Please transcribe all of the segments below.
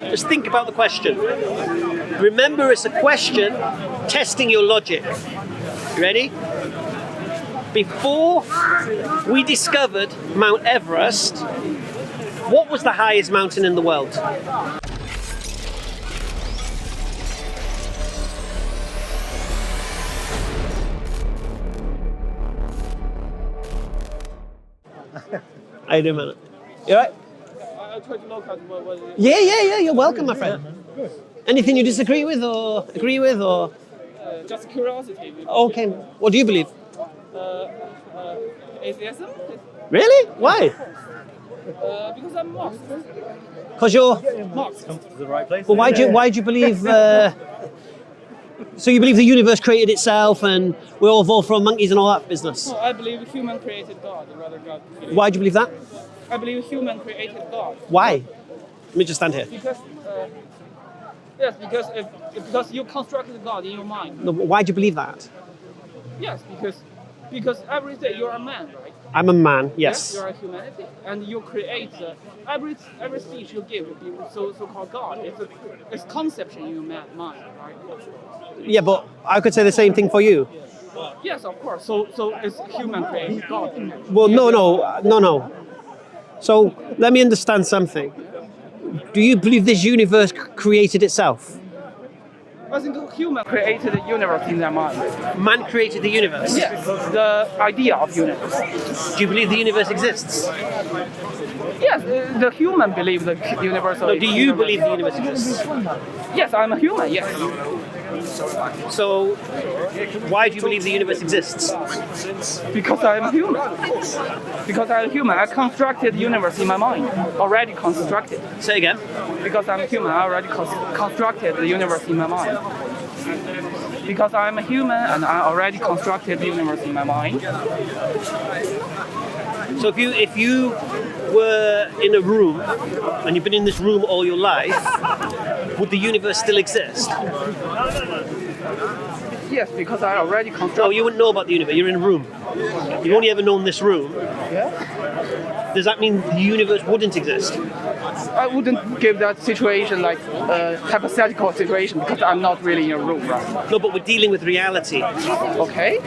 Just think about the question. Remember, it's a question testing your logic. You ready? Before we discovered Mount Everest, what was the highest mountain in the world? How you doing, man? You alright? I tried to look at what it is. Yeah, you're welcome, my friend. Anything you disagree with or agree with or? Just curiosity. Okay, what do you believe? Atheism? Really? Why? Because I'm Marxist. Because you're... Marxist. Well, why do you believe... So you believe the universe created itself and we all evolved from monkeys and all that business? No, I believe human created God, rather God created. Why do you believe that? I believe human created God. Why? Let me just stand here. Because, yes, because you constructed God in your mind. No, why do you believe that? Yes, because every day you're a man, right? I'm a man, yes. You're a humanity, and you create every speech you give, so-called God. It's conception in your mind, right? Yeah, but I could say the same thing for you. Yes, of course. So it's human created God. Well, no. So let me understand something. Do you believe this universe created itself? I think human created the universe in their mind. Man created the universe? Yes, the idea of universe. Do you believe the universe exists? Yes, the human believe the universe. No, do you believe the universe exists? Yes, I'm a human, yes. So, why do you believe the universe exists? Because I'm a human. Because I'm a human, I constructed the universe in my mind. Already constructed. Say again. Because I'm a human, I already constructed the universe in my mind. Because I'm a human and I already constructed the universe in my mind. So if you were in a room and you've been in this room all your life, would the universe still exist? Yes, because I already constructed. Oh, you wouldn't know about the universe. You're in a room. You've only ever known this room. Yeah. Does that mean the universe wouldn't exist? I wouldn't give that situation like a hypothetical situation because I'm not really in a room, right? No, but we're dealing with reality. Okay.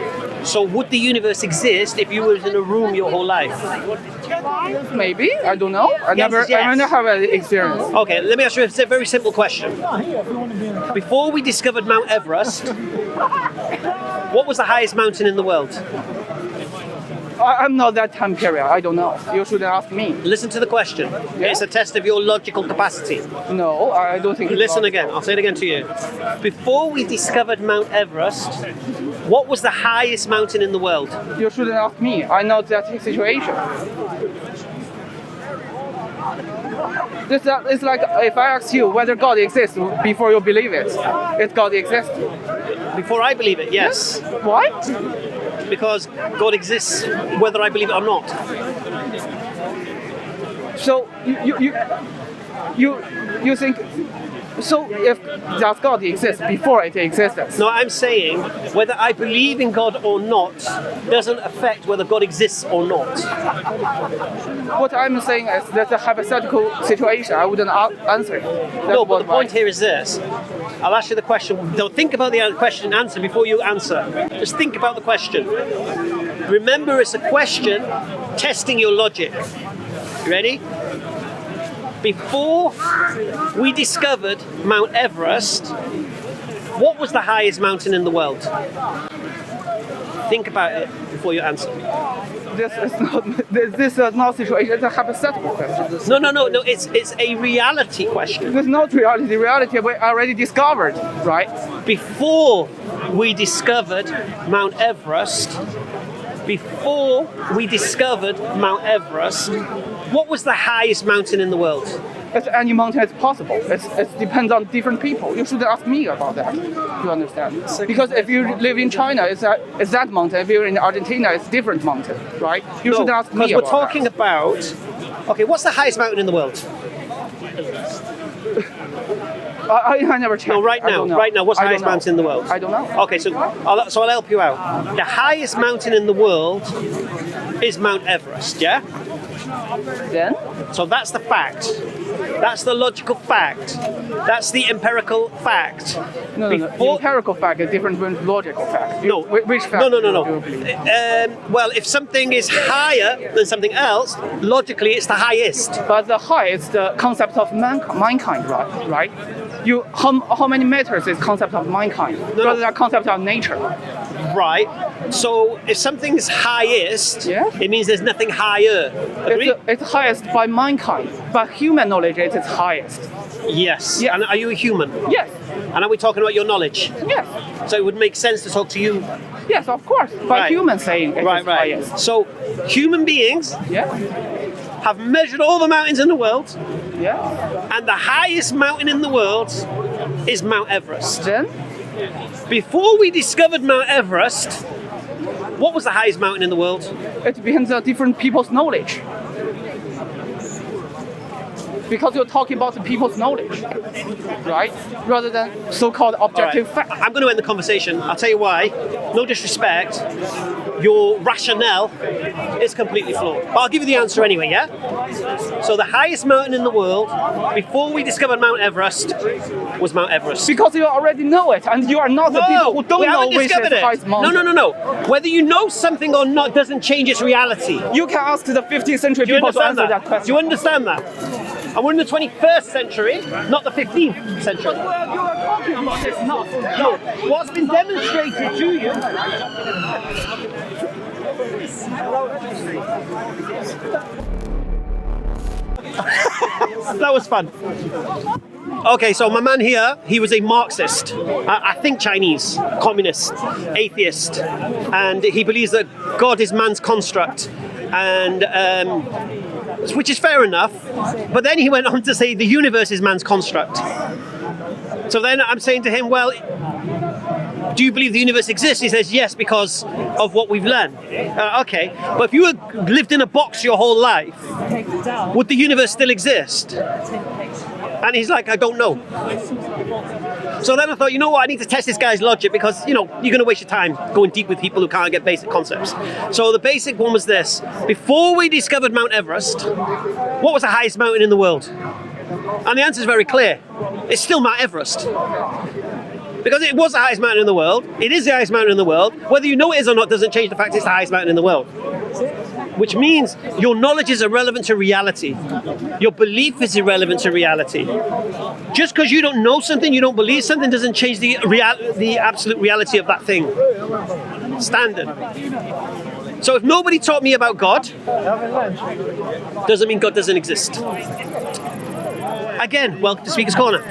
So would the universe exist if you were in a room your whole life? Maybe, I don't know. I never have an experience. Okay, let me ask you a very simple question. Before we discovered Mount Everest, what was the highest mountain in the world? I'm not that time period. I don't know. You should ask me. Listen to the question. Yeah? It's a test of your logical capacity. No, I don't think. Listen again. I'll say it again to you. Before we discovered Mount Everest, what was the highest mountain in the world? You shouldn't ask me. I know that situation. It's like if I ask you whether God exists before you believe it, if God exists. Before I believe it, yes. Why? Because God exists whether I believe it or not. So you think, so if does God exist before it exists? No, I'm saying whether I believe in God or not doesn't affect whether God exists or not. What I'm saying is that's a hypothetical situation. I wouldn't answer it. No, but the point here is this. I'll ask you the question. Don't think about the question and answer before you answer. Just think about the question. Remember, it's a question testing your logic. You ready? Before we discovered Mount Everest, what was the highest mountain in the world? Think about it before you answer. This is not situation. It's a hypothetical question. No. It's a reality question. It's not reality. The reality we already discovered, right? Before we discovered Mount Everest, what was the highest mountain in the world? It's any mountain is possible. It depends on different people. You should ask me about that. You understand? Because if you live in China, it's that mountain. If you're in Argentina, it's different mountain, right? You should ask me about that. Because we're talking about... Okay, what's the highest mountain in the world? I never checked. No, right now, what's the highest mountain in the world? I don't know. Okay, so I'll help you out. The highest mountain in the world is Mount Everest, yeah? Then? So that's the fact. That's the logical fact. That's the empirical fact. No. Empirical fact is different from logical fact. No. Which fact? No. Well, if something is higher than something else, logically it's the highest. But the high is the concept of mankind, right? How many meters is concept of mankind rather than concept of nature? Right. So if something's highest, it means there's nothing higher. Agree? It's highest by mankind, but human knowledge is its highest. Yes. And are you a human? Yes. And are we talking about your knowledge? Yes. So it would make sense to talk to you. Yes, of course. By human saying it is highest. So human beings have measured all the mountains in the world. And the highest mountain in the world is Mount Everest. Then? Before we discovered Mount Everest, what was the highest mountain in the world? It depends on different people's knowledge. Because you're talking about the people's knowledge, right? Rather than so-called objective fact. I'm going to end the conversation. I'll tell you why. No disrespect. Your rationale is completely flawed. But I'll give you the answer anyway, yeah? So the highest mountain in the world, before we discovered Mount Everest, was Mount Everest. Because you already know it, and you are not the people who don't know which is the highest mountain. No. Whether you know something or not doesn't change its reality. You can ask the 15th century people to answer that question. Do you understand that? And we're in the 21st century, not the 15th century. Well, you are talking about this now. No, what's been demonstrated to you. That was fun. Okay, so my man here, he was a Marxist, I think Chinese, communist, atheist, and he believes that God is man's construct, and which is fair enough, but then he went on to say the universe is man's construct. So then I'm saying to him, well, do you believe the universe exists? He says, yes, because of what we've learned. Okay, but if you had lived in a box your whole life, would the universe still exist? And he's like, I don't know. So then I thought, you know what, I need to test this guy's logic because, you know, you're going to waste your time going deep with people who can't get basic concepts. So the basic one was this. Before we discovered Mount Everest, what was the highest mountain in the world? And the answer is very clear. It's still Mount Everest. Because it was the highest mountain in the world. It is the highest mountain in the world. Whether you know it is or not doesn't change the fact it's the highest mountain in the world. Which means your knowledge is irrelevant to reality. Your belief is irrelevant to reality. Just because you don't know something, you don't believe something, doesn't change the absolute reality of that thing. Standard. So if nobody taught me about God, doesn't mean God doesn't exist. Again, welcome to Speaker's Corner.